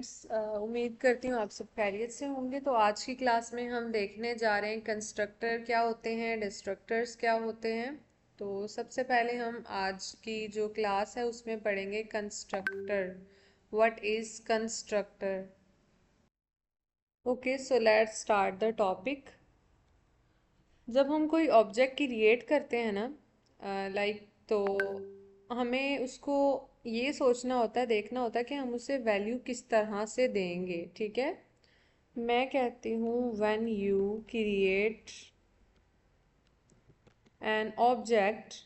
उम्मीद करती हूँ आप सब खैरियत से होंगे। तो आज की क्लास में हम देखने जा रहे हैं कंस्ट्रक्टर क्या होते हैं, डिस्ट्रक्टर्स क्या होते हैं। तो सबसे पहले हम आज की जो क्लास है उसमें पढ़ेंगे constructor. What is constructor? Okay, so let's start the topic. जब हम कोई ऑब्जेक्ट क्रिएट करते हैं ना, तो हमें उसको ये सोचना होता है, देखना होता है कि हम उसे वैल्यू किस तरह से देंगे। ठीक है, मैं कहती हूँ when you create an object।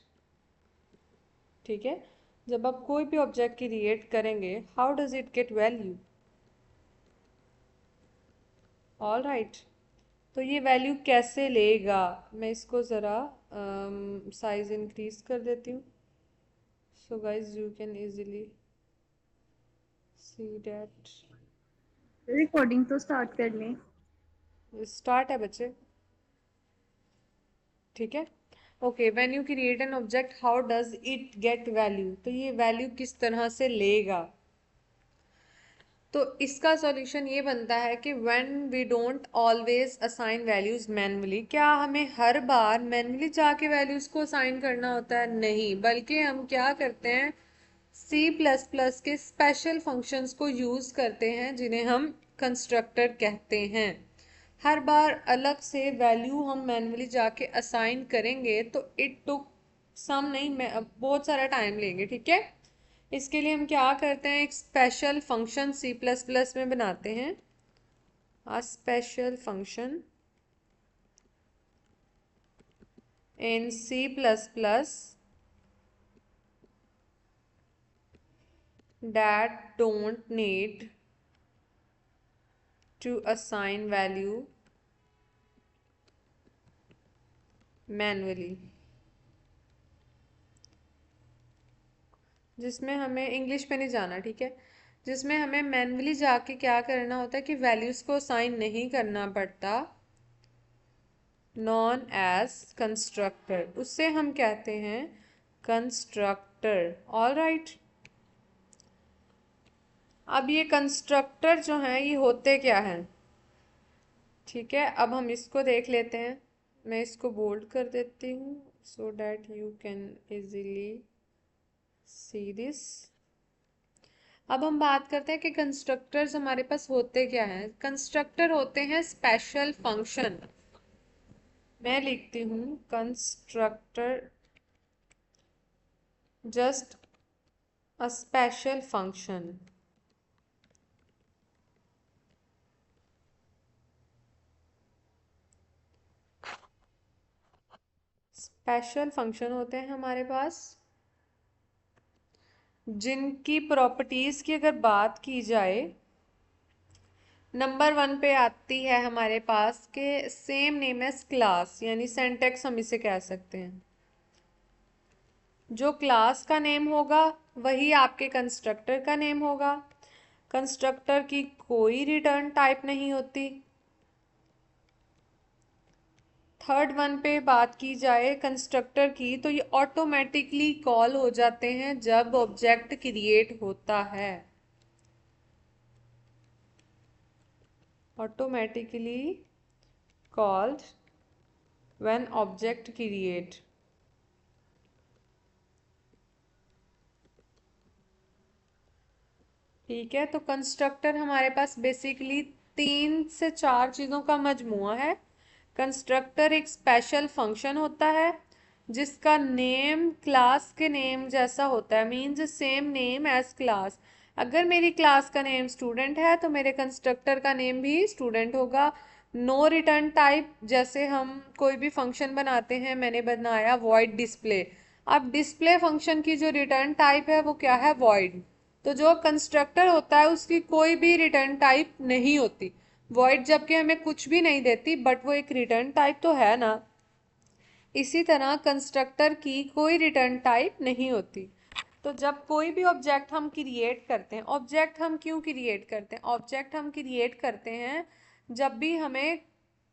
ठीक है, जब आप कोई भी ऑब्जेक्ट क्रिएट करेंगे, how does it get value? All right, तो ये वैल्यू कैसे लेगा? मैं इसको ज़रा साइज इंक्रीज कर देती हूँ, so guys you can easily see that. Recording तो स्टार्ट कर लें। स्टार्ट है बच्चे, ठीक है। Okay, when you create an object how does it get value, तो ये वैल्यू किस तरह से लेगा? तो इसका सॉल्यूशन ये बनता है कि when we don't always assign values manually. क्या हमें हर बार मैन्युअली जाके वैल्यूज को असाइन करना होता है? नहीं, बल्कि हम क्या करते हैं, सी प्लस प्लस के स्पेशल फंक्शंस को यूज करते हैं जिन्हें हम कंस्ट्रक्टर कहते हैं। हर बार अलग से वैल्यू हम मैन्युअली जाके असाइन करेंगे तो इट टुक सम नहीं, मैं बहुत सारा टाइम लेंगे। ठीक है, इसके लिए हम क्या करते हैं, एक special function C plus plus में बनाते हैं। a special function in C++ that don't need to assign value manually, जिसमें हमें इंग्लिश में नहीं जाना, ठीक है, जिसमें हमें मैन्युअली जाके क्या करना होता है कि वैल्यूज को असाइन नहीं करना पड़ता, नॉन एज कंस्ट्रक्टर, उससे हम कहते हैं कंस्ट्रक्टर। ऑल राइट, अब ये कंस्ट्रक्टर जो हैं ये होते क्या हैं? ठीक है, अब हम इसको देख लेते हैं। मैं इसको बोल्ड कर देती हूँ so that you can easily see this. अब हम बात करते हैं कि कंस्ट्रक्टर्स हमारे पास होते क्या हैं। कंस्ट्रक्टर होते हैं स्पेशल फंक्शन। मैं लिखती हूँ constructor just a special function. Special function होते हैं हमारे पास जिनकी प्रॉपर्टीज की अगर बात की जाए, नंबर 1 पे आती है हमारे पास के सेम नेम एज क्लास, यानी सिंटैक्स हम इसे कह सकते हैं। जो क्लास का नेम होगा वही आपके कंस्ट्रक्टर का नेम होगा। कंस्ट्रक्टर की कोई रिटर्न टाइप नहीं होती। थर्ड वन पे बात की जाए कंस्ट्रक्टर की, तो ये ऑटोमेटिकली कॉल हो जाते हैं जब ऑब्जेक्ट क्रिएट होता है। Automatically called when object create. ठीक है, तो कंस्ट्रक्टर हमारे पास बेसिकली 3 से 4 चीज़ों का मजमुआ है। कंस्ट्रक्टर एक स्पेशल फंक्शन होता है जिसका नेम क्लास के नेम जैसा होता है, means same name as class. अगर मेरी क्लास का नेम स्टूडेंट है तो मेरे कंस्ट्रक्टर का नेम भी स्टूडेंट होगा। नो रिटर्न टाइप, जैसे हम कोई भी फंक्शन बनाते हैं, मैंने बनाया वॉइड डिस्प्ले। अब डिस्प्ले फंक्शन की जो रिटर्न टाइप है वो क्या है, वॉइड। तो जो कंस्ट्रक्टर होता है उसकी कोई भी रिटर्न टाइप नहीं होती। वॉइड जबकि हमें कुछ भी नहीं देती, बट वो एक रिटर्न टाइप तो है ना। इसी तरह कंस्ट्रक्टर की कोई रिटर्न टाइप नहीं होती। तो जब कोई भी ऑब्जेक्ट हम क्रिएट करते हैं, ऑब्जेक्ट हम क्यों क्रिएट करते हैं? ऑब्जेक्ट हम क्रिएट करते हैं जब भी हमें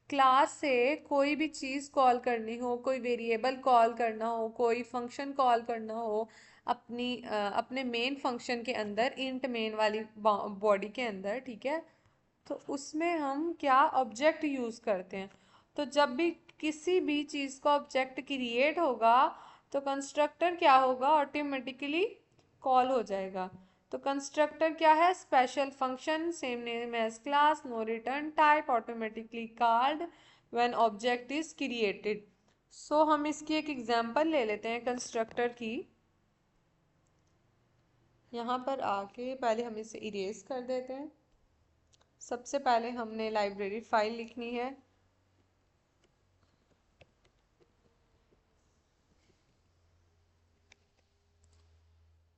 क्लास से कोई भी चीज़ कॉल करनी हो, कोई वेरिएबल कॉल करना हो, कोई फंक्शन कॉल करना हो। अपने मेन फंक्शन के अंदर, इंट मेन वाली बॉडी के अंदर, ठीक है। तो उसमें हम क्या ऑब्जेक्ट यूज करते हैं। तो जब भी किसी भी चीज का ऑब्जेक्ट क्रिएट होगा तो कंस्ट्रक्टर क्या होगा, ऑटोमेटिकली कॉल हो जाएगा। तो कंस्ट्रक्टर क्या है, special function same name as class, no return type, automatically called when object is created. So हम इसकी एक एग्जांपल ले लेते हैं कंस्ट्रक्टर की। यहाँ पर आके पहले हम इसे इरेज कर देते हैं। सबसे पहले हमने लाइब्रेरी फाइल लिखनी है।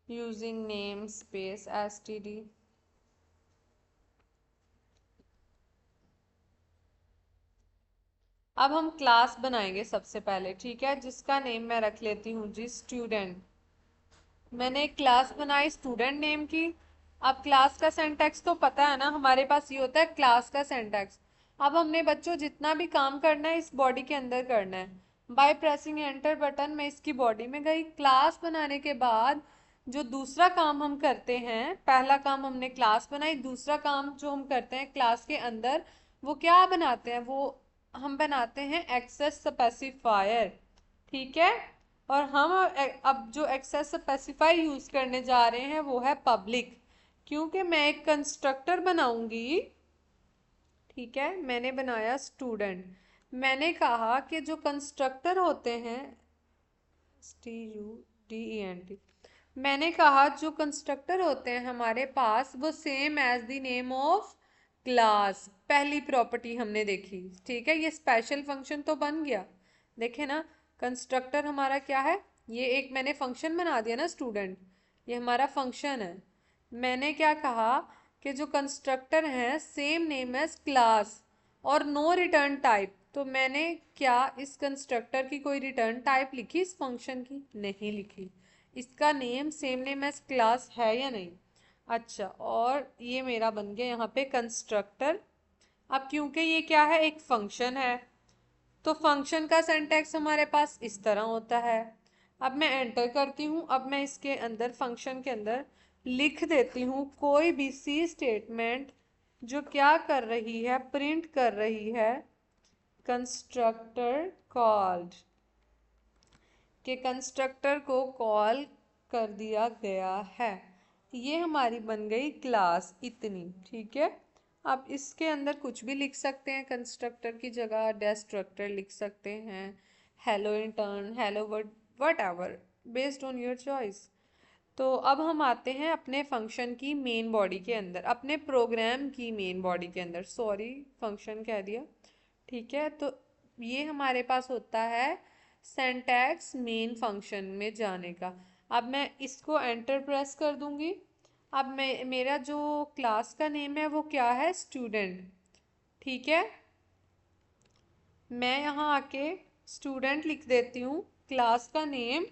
Using name space std। अब हम क्लास बनाएंगे सबसे पहले, ठीक है, जिसका नेम मैं रख लेती हूँ जी स्टूडेंट। मैंने एक क्लास बनाई स्टूडेंट नेम की। अब क्लास का सिंटैक्स तो पता है ना, हमारे पास ये होता है क्लास का सिंटैक्स। अब हमने बच्चों जितना भी काम करना है इस बॉडी के अंदर करना है। बाय प्रेसिंग एंटर बटन मैं इसकी बॉडी में गई। क्लास बनाने के बाद जो दूसरा काम हम करते हैं, पहला काम हमने क्लास बनाई, दूसरा काम जो हम करते हैं क्लास के अंदर वो क्या बनाते हैं, वो हम बनाते हैं एक्सेस स्पेसिफायर, ठीक है। और हम अब जो एक्सेस स्पेसिफाई यूज करने जा रहे हैं वो है पब्लिक, क्योंकि मैं एक कंस्ट्रक्टर बनाऊंगी, ठीक है। मैंने बनाया स्टूडेंट। मैंने कहा कि जो कंस्ट्रक्टर होते हैं, STUDENT, मैंने कहा जो कंस्ट्रक्टर होते हैं हमारे पास वो same as the name of class, पहली प्रॉपर्टी हमने देखी, ठीक है। ये स्पेशल फंक्शन तो बन गया, देखे ना। कंस्ट्रक्टर हमारा क्या है, ये एक मैंने फंक्शन बना दिया ना स्टूडेंट, ये हमारा फंक्शन है। मैंने क्या कहा कि जो कंस्ट्रक्टर है सेम नेम एज क्लास और नो रिटर्न टाइप। तो मैंने क्या इस कंस्ट्रक्टर की कोई रिटर्न टाइप लिखी इस फंक्शन की, नहीं लिखी। इसका name same name as class है या नहीं। अच्छा, और ये मेरा बन गया यहाँ पे कंस्ट्रक्टर। अब क्योंकि ये क्या है, एक फंक्शन है, तो फंक्शन का सिंटैक्स हमारे पास इस तरह होता है। अब मैं एंटर करती हूँ। अब मैं इसके अंदर फंक्शन के अंदर लिख देती हूँ कोई भी सी स्टेटमेंट जो क्या कर रही है, प्रिंट कर रही है कंस्ट्रक्टर कॉल्ड, के कंस्ट्रक्टर को कॉल कर दिया गया है। ये हमारी बन गई क्लास इतनी, ठीक है। आप इसके अंदर कुछ भी लिख सकते हैं, कंस्ट्रक्टर की जगह डिस्ट्रक्टर लिख सकते हैं, hello intern, hello what ever, based on your choice. तो अब हम आते हैं अपने फंक्शन की मेन बॉडी के अंदर, अपने प्रोग्राम की मेन बॉडी के अंदर, सॉरी फंक्शन कह दिया, ठीक है। तो ये हमारे पास होता है सिंटैक्स मेन फंक्शन में जाने का। अब मैं इसको एंटर प्रेस कर दूंगी। अब मैं, मेरा जो क्लास का नेम है वो क्या है, स्टूडेंट, ठीक है। मैं यहाँ आके स्टूडेंट लिख देती हूँ, क्लास का नेम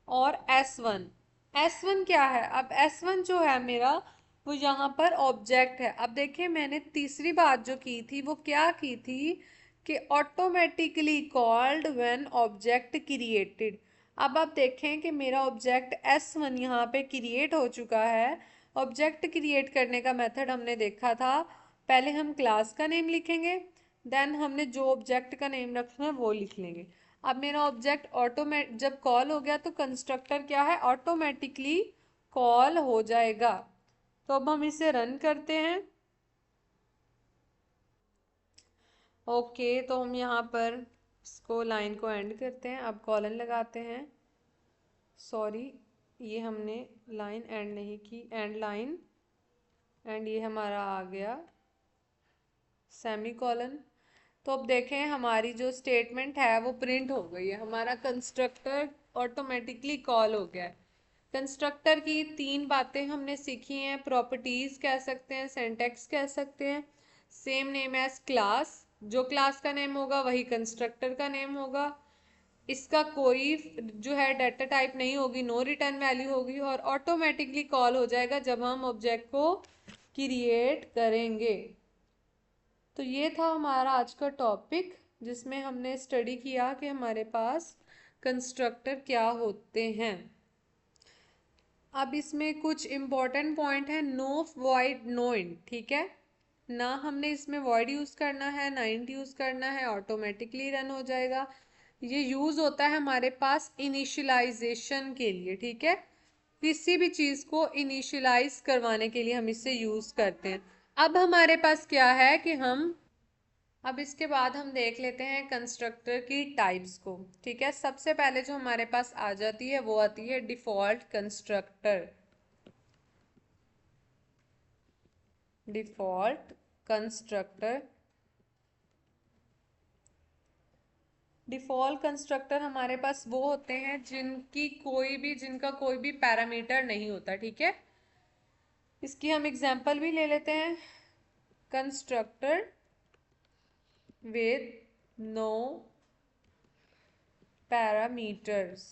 और S1। S1 क्या है, अब S1 जो है मेरा वो यहाँ पर ऑब्जेक्ट है। अब देखिए मैंने तीसरी बात जो की थी वो क्या की थी कि automatically called when object created. अब आप देखें कि मेरा ऑब्जेक्ट S1 यहाँ पे क्रिएट हो चुका है। ऑब्जेक्ट क्रिएट करने का मेथड हमने देखा था, पहले हम क्लास का नेम लिखेंगे, देन हमने जो ऑब्जेक्ट का नेम रखना है वो लिख लेंगे। अब मेरा ऑब्जेक्ट ऑटोमेट जब कॉल हो गया तो कंस्ट्रक्टर क्या है, ऑटोमेटिकली कॉल हो जाएगा। तो अब हम इसे रन करते हैं। ओके, तो हम यहाँ पर इसको लाइन को एंड करते हैं, अब कॉलन लगाते हैं। सॉरी, ये हमने लाइन एंड नहीं की, एंड लाइन, एंड ये हमारा आ गया सेमी कॉलन। तो अब देखें हमारी जो स्टेटमेंट है वो प्रिंट हो गई है, हमारा कंस्ट्रक्टर ऑटोमेटिकली कॉल हो गया है। कंस्ट्रक्टर की तीन बातें हमने सीखी हैं, प्रॉपर्टीज कह सकते हैं, सिंटैक्स कह सकते हैं, सेम नेम एज क्लास, जो क्लास का नेम होगा वही कंस्ट्रक्टर का नेम होगा, इसका कोई जो है डाटा टाइप नहीं होगी, नो रिटर्न वैल्यू होगी, और ऑटोमेटिकली कॉल हो जाएगा जब हम ऑब्जेक्ट को क्रिएट करेंगे। तो ये था हमारा आज का टॉपिक जिसमें हमने स्टडी किया कि हमारे पास कंस्ट्रक्टर क्या होते हैं। अब इसमें कुछ इम्पोर्टेंट पॉइंट है, नो वॉइड नो इंट, ठीक है। ना हमने इसमें वॉइड यूज़ करना है ना इंट यूज़ करना है, ऑटोमेटिकली रन हो जाएगा। ये यूज़ होता है हमारे पास इनिशियलाइजेशन के लिए, ठीक है। किसी भी चीज़ को इनिशियलाइज करवाने के लिए हम इसे यूज़ करते हैं। अब हमारे पास क्या है कि अब इसके बाद हम देख लेते हैं कंस्ट्रक्टर की टाइप्स को, ठीक है। सबसे पहले जो हमारे पास आ जाती है वो आती है default constructor. Default constructor, default constructor हमारे पास वो होते हैं जिनका कोई भी पैरामीटर नहीं होता, ठीक है। इसकी हम एग्जांपल भी ले लेते हैं। Constructor with no parameters,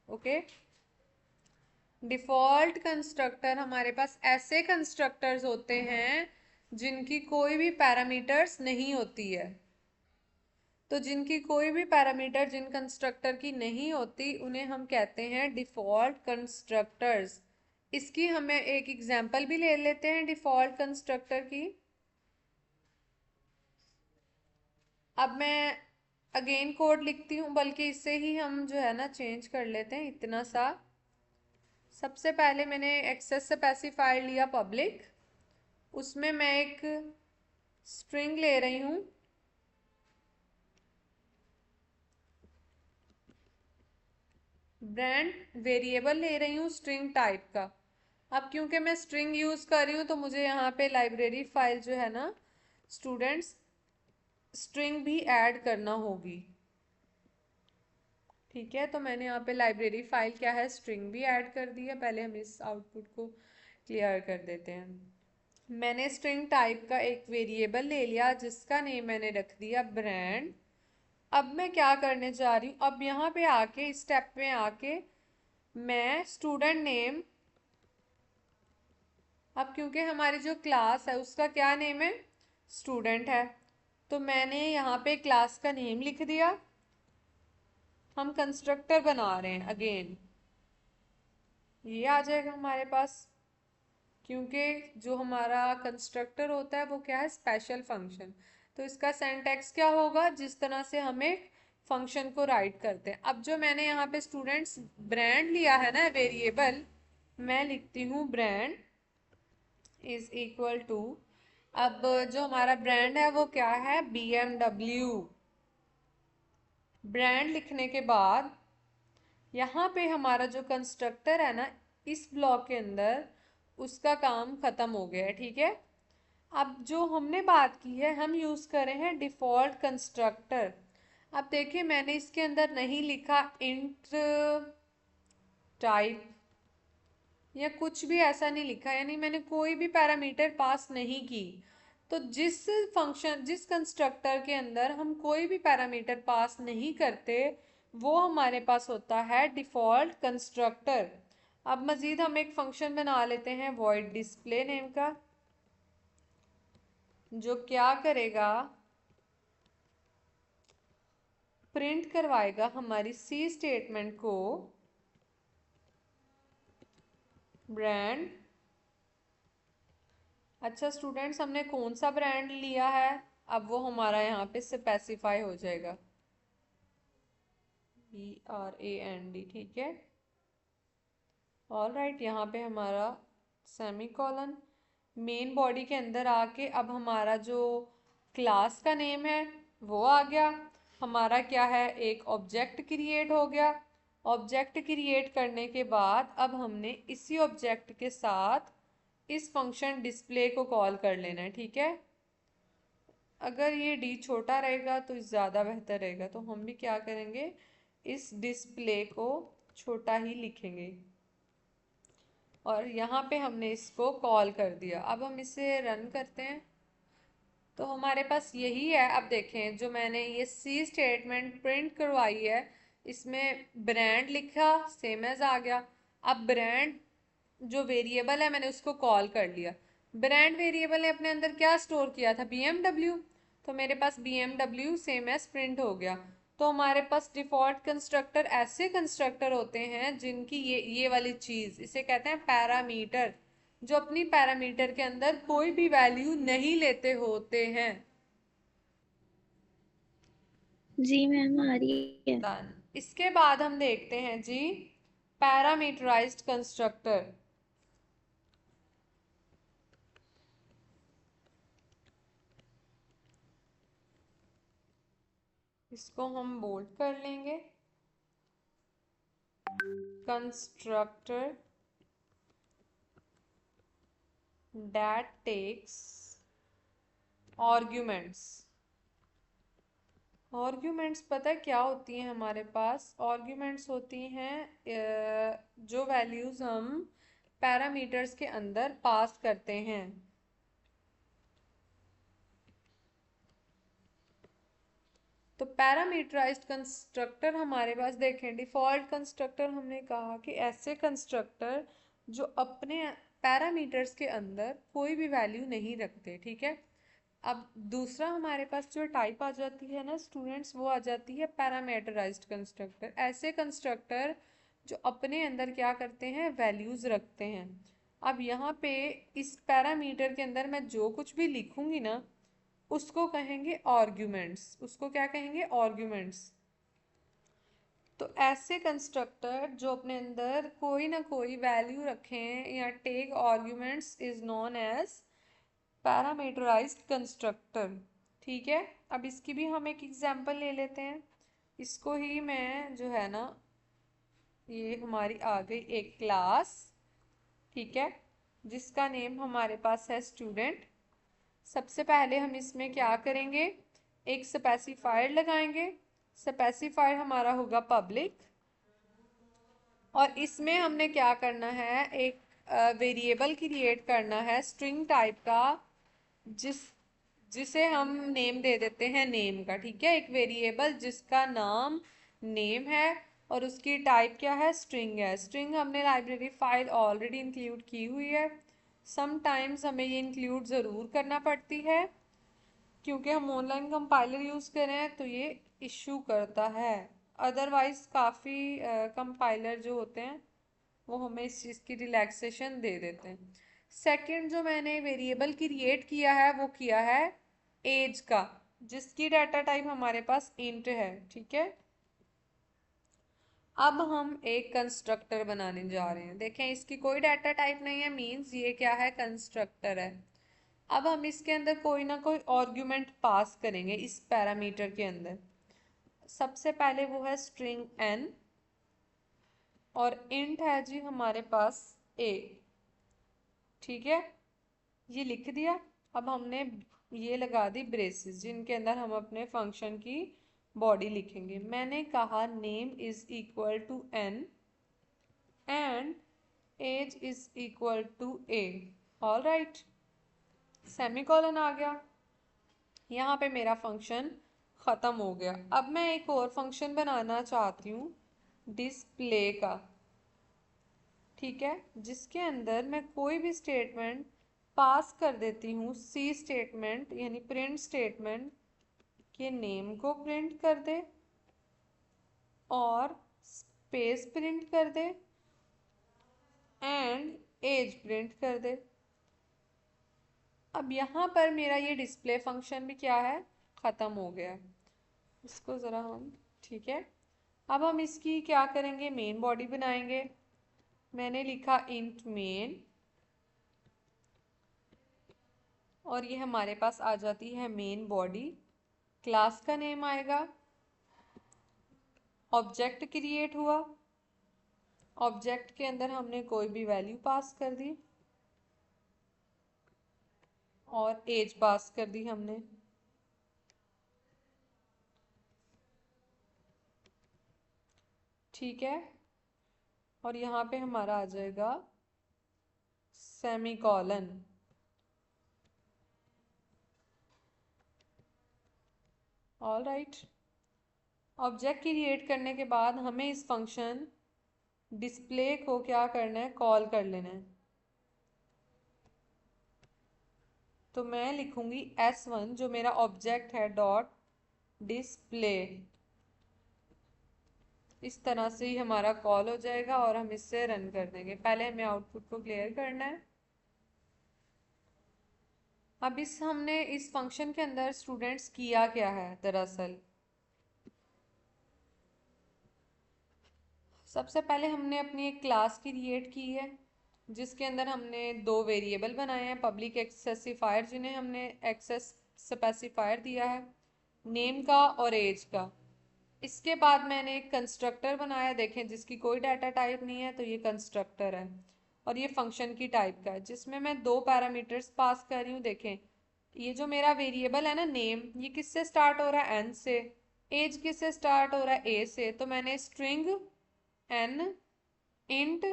okay. Default constructor हमारे पास ऐसे कंस्ट्रक्टर्स होते हैं जिनकी कोई भी पैरामीटर्स नहीं होती है। तो जिनकी कोई भी पैरामीटर जिन कंस्ट्रक्टर की नहीं होती उन्हें हम कहते हैं डिफॉल्ट कंस्ट्रक्टर्स। इसकी हमें एक एग्जांपल भी ले लेते हैं डिफॉल्ट कंस्ट्रक्टर की। अब मैं अगेन कोड लिखती हूँ, बल्कि इससे ही हम जो है ना चेंज कर लेते हैं इतना सा। सबसे पहले मैंने एक्सेस स्पेसिफायर लिया पब्लिक, उसमें मैं एक स्ट्रिंग ले रही हूँ, ब्रांड वेरिएबल ले रही हूँ स्ट्रिंग टाइप का। अब क्योंकि मैं स्ट्रिंग यूज़ कर रही हूँ तो मुझे यहाँ पे लाइब्रेरी फाइल जो है ना स्टूडेंट्स स्ट्रिंग भी ऐड करना होगी, ठीक है। तो मैंने यहाँ पे लाइब्रेरी फाइल क्या है स्ट्रिंग भी ऐड कर दी है। पहले हम इस आउटपुट को क्लियर कर देते हैं। मैंने स्ट्रिंग टाइप का एक वेरिएबल ले लिया जिसका नेम मैंने रख दिया ब्रांड। अब मैं क्या करने जा रही हूँ, अब यहाँ पे आके इस स्टेप में आके मैं स्टूडेंट नेम, अब क्योंकि हमारी जो क्लास है उसका क्या नेम है स्टूडेंट है, तो मैंने यहाँ पे क्लास का नेम लिख दिया। हम कंस्ट्रक्टर बना रहे हैं अगेन, ये आ जाएगा हमारे पास, क्योंकि जो हमारा कंस्ट्रक्टर होता है वो क्या है स्पेशल फंक्शन। तो इसका सिंटैक्स क्या होगा, जिस तरह से हम एक फंक्शन को राइट करते हैं। अब जो मैंने यहाँ पे स्टूडेंट्स ब्रांड लिया है ना वेरिएबल, मैं लिखती हूँ ब्रांड इज इक्वल टू, अब जो हमारा ब्रांड है वो क्या है BMW। ब्रांड लिखने के बाद यहाँ पे हमारा जो कंस्ट्रक्टर है ना इस ब्लॉक के अंदर उसका काम खत्म हो गया है, ठीक है। अब जो हमने बात की है हम यूज कर रहे हैं डिफॉल्ट कंस्ट्रक्टर। अब देखिए मैंने इसके अंदर नहीं लिखा इंट टाइप या कुछ भी ऐसा नहीं लिखा, यानी मैंने कोई भी पैरामीटर पास नहीं की। तो जिस कंस्ट्रक्टर के अंदर हम कोई भी पैरामीटर पास नहीं करते वो हमारे पास होता है डिफॉल्ट कंस्ट्रक्टर। अब मजीद हम एक फंक्शन बना लेते हैं वॉइड डिस्प्ले नेम का, जो क्या करेगा प्रिंट करवाएगा हमारी सी स्टेटमेंट को ब्रांड। अच्छा स्टूडेंट्स हमने कौन सा ब्रांड लिया है, अब वो हमारा यहाँ पे स्पेसिफाई हो जाएगा BRAND, ठीक है। ऑल राइट, यहाँ पे हमारा सेमी कॉलन मेन बॉडी के अंदर आके अब हमारा जो क्लास का नेम है वो आ गया। हमारा क्या है एक ऑब्जेक्ट क्रिएट हो गया। ऑब्जेक्ट क्रिएट करने के बाद अब हमने इसी ऑब्जेक्ट के साथ इस फंक्शन डिस्प्ले को कॉल कर लेना है, ठीक है। अगर ये डी छोटा रहेगा तो ज़्यादा बेहतर रहेगा, तो हम भी क्या करेंगे इस डिस्प्ले को छोटा ही लिखेंगे और यहाँ पे हमने इसको कॉल कर दिया। अब हम इसे रन करते हैं तो हमारे पास यही है। अब देखें जो मैंने ये सी स्टेटमेंट प्रिंट करवाई है इसमें ब्रांड लिखा सेम एज आ गया। अब ब्रांड जो वेरिएबल है मैंने उसको कॉल कर लिया। ब्रांड वेरिएबल ने अपने अंदर क्या स्टोर किया था BMW, तो मेरे पास BMW सेम एज प्रिंट हो गया। तो हमारे पास डिफॉल्ट कंस्ट्रक्टर ऐसे कंस्ट्रक्टर होते हैं जिनकी ये वाली चीज, इसे कहते हैं पैरामीटर, जो अपनी पैरामीटर के अंदर कोई भी वैल्यू नहीं लेते होते हैं। जी मैम आ रही है। डन। इसके बाद हम देखते हैं जी पैरामीटराइज्ड कंस्ट्रक्टर। इसको हम बोल्ड कर लेंगे। Constructor that takes arguments। Arguments पता है क्या होती हैं हमारे पास? आर्ग्यूमेंट्स होती हैं जो वैल्यूज हम पैरामीटर्स के अंदर पास करते हैं। तो पैरामीटराइज्ड कंस्ट्रक्टर हमारे पास देखें, डिफॉल्ट कंस्ट्रक्टर हमने कहा कि ऐसे कंस्ट्रक्टर जो अपने पैरामीटर्स के अंदर कोई भी वैल्यू नहीं रखते, ठीक है। अब दूसरा हमारे पास जो टाइप आ जाती है ना स्टूडेंट्स, वो आ जाती है पैरामीटराइज्ड कंस्ट्रक्टर। ऐसे कंस्ट्रक्टर जो अपने अंदर क्या करते हैं, वैल्यूज रखते हैं। अब यहाँ पे इस पैरामीटर के अंदर मैं जो कुछ भी लिखूंगी ना, उसको कहेंगे आर्ग्यूमेंट्स। उसको क्या कहेंगे? आर्ग्यूमेंट्स। तो ऐसे कंस्ट्रक्टर जो अपने अंदर कोई ना कोई वैल्यू रखें या take arguments is known as parameterised constructor. ठीक है। अब इसकी भी हम एक एग्जांपल ले लेते हैं। इसको ही मैं जो है ना, ये हमारी आ गई एक क्लास, ठीक है, जिसका नेम हमारे पास है स्टूडेंट। सबसे पहले हम इसमें क्या करेंगे, एक स्पेसिफायर लगाएंगे। स्पेसिफायर हमारा होगा पब्लिक। और इसमें हमने क्या करना है, एक वेरिएबल क्रिएट करना है स्ट्रिंग टाइप का, जिस जिसे हम नेम दे देते हैं नेम का। ठीक है, एक वेरिएबल जिसका नाम नेम है और उसकी टाइप क्या है, स्ट्रिंग है। स्ट्रिंग हमने लाइब्रेरी फाइल ऑलरेडी इंक्लूड की हुई है। समटाइम्स हमें ये इंक्लूड ज़रूर करना पड़ती है क्योंकि हम ऑनलाइन कंपाइलर यूज़ कर रहे हैं, तो ये इशू करता है। अदरवाइज काफ़ी कंपाइलर जो होते हैं वो हमें इस चीज़ की रिलैक्सेशन दे देते हैं। सेकंड जो मैंने वेरिएबल क्रिएट किया है वो किया है एज का, जिसकी डाटा टाइप हमारे पास इंट है। ठीक है। अब हम एक कंस्ट्रक्टर बनाने जा रहे हैं। देखें, इसकी कोई डाटा टाइप नहीं है, मीन्स ये क्या है, कंस्ट्रक्टर है। अब हम इसके अंदर कोई ना कोई आर्ग्यूमेंट पास करेंगे इस पैरामीटर के अंदर। सबसे पहले वो है स्ट्रिंग n, और इंट है जी हमारे पास a। ठीक है, ये लिख दिया। अब हमने ये लगा दी ब्रेसेस, जिनके अंदर हम अपने फंक्शन की बॉडी लिखेंगे। मैंने कहा name is equal to n and age is equal to a। All right, semicolon आ गया। यहाँ पे मेरा फंक्शन ख़त्म हो गया। अब मैं एक और फंक्शन बनाना चाहती हूँ डिस्प्ले का, ठीक है, जिसके अंदर मैं कोई भी स्टेटमेंट पास कर देती हूँ। सी स्टेटमेंट यानी प्रिंट स्टेटमेंट के नेम को प्रिंट कर दे और स्पेस प्रिंट कर दे एंड एज प्रिंट कर दे। अब यहाँ पर मेरा ये डिस्प्ले फंक्शन भी क्या है, ख़त्म हो गया। इसको ज़रा हम, ठीक है, अब हम इसकी क्या करेंगे, मेन बॉडी बनाएंगे। मैंने लिखा इंट मेन, और ये हमारे पास आ जाती है मेन बॉडी। क्लास का नेम आएगा, ऑब्जेक्ट क्रिएट हुआ, ऑब्जेक्ट के अंदर हमने कोई भी वैल्यू पास कर दी और एज पास कर दी हमने। ठीक है, और यहाँ पे हमारा आ जाएगा semicolon. All right, object create करने के बाद हमें इस फंक्शन डिस्प्ले को क्या करना है, कॉल कर लेना है। तो मैं लिखूंगी s1 जो मेरा ऑब्जेक्ट है, डॉट डिस्प्ले। इस तरह से ही हमारा कॉल हो जाएगा और हम इससे रन कर देंगे। पहले हमें आउटपुट को क्लियर करना है। अब हमने इस फंक्शन के अंदर स्टूडेंट्स किया क्या है दरअसल। सबसे पहले हमने अपनी एक क्लास क्रिएट की है जिसके अंदर हमने दो वेरिएबल बनाए हैं, पब्लिक एक्सेसिफायर जिन्हें हमने एक्सेस स्पेसिफायर दिया है, नेम का और एज का। इसके बाद मैंने एक कंस्ट्रक्टर बनाया, देखें जिसकी कोई डाटा टाइप नहीं है, तो ये कंस्ट्रक्टर है और ये फंक्शन की टाइप का है जिसमें मैं दो पैरामीटर्स पास कर रही हूँ। देखें ये जो मेरा वेरिएबल है ना नेम, ये किससे स्टार्ट हो रहा है, एन से। एज किससे स्टार्ट हो रहा है, ए से। तो मैंने स्ट्रिंग एन इंट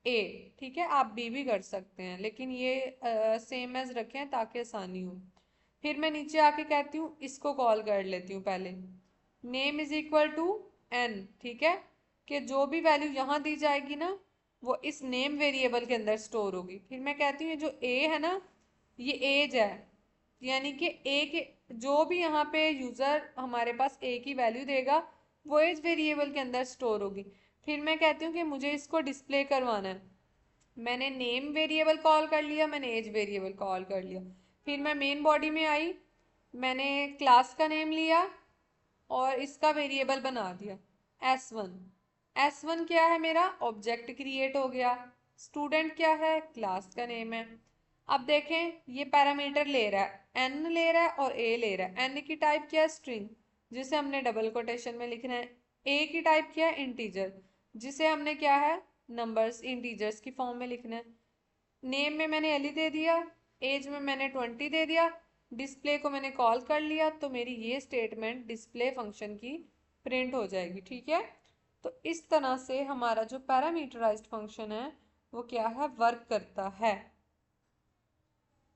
ए, ठीक है, आप बी भी कर सकते हैं लेकिन ये सेम एज रखें ताकि आसानी हो। फिर मैं नीचे आके कहती हूँ इसको कॉल कर लेती हूँ पहले, name is equal to n, ठीक है, कि जो भी वैल्यू यहाँ दी जाएगी ना वो इस नेम वेरिएबल के अंदर स्टोर होगी। फिर मैं कहती हूँ ये जो ए है ना ये एज है, यानी कि ए के जो भी यहाँ पे यूजर हमारे पास ए की वैल्यू देगा वो एज वेरिएबल के अंदर स्टोर होगी। फिर मैं कहती हूँ कि मुझे इसको डिस्प्ले करवाना है। मैंने नेम वेरिएबल कॉल कर लिया, मैंने एज वेरिएबल कॉल कर लिया। फिर मैं मेन बॉडी में आई, मैंने क्लास का नेम लिया और इसका वेरिएबल बना दिया S1। S1 क्या है, मेरा ऑब्जेक्ट क्रिएट हो गया। स्टूडेंट क्या है, क्लास का नेम है। अब देखें ये पैरामीटर ले रहा है, n ले रहा है और a ले रहा है। n की टाइप क्या है, स्ट्रिंग, जिसे हमने डबल कोटेशन में लिखना है। a की टाइप क्या है, इंटीजर, जिसे हमने क्या है नंबर्स इंटीजर्स की फॉर्म में लिखना है। नेम में मैंने एली दे दिया, एज में मैंने 20 दे दिया, डिस्प्ले को मैंने कॉल कर लिया, तो मेरी ये स्टेटमेंट डिस्प्ले फंक्शन की प्रिंट हो जाएगी, ठीक है। तो इस तरह से हमारा जो पैरामीटराइज्ड फंक्शन है वो क्या है, वर्क करता है।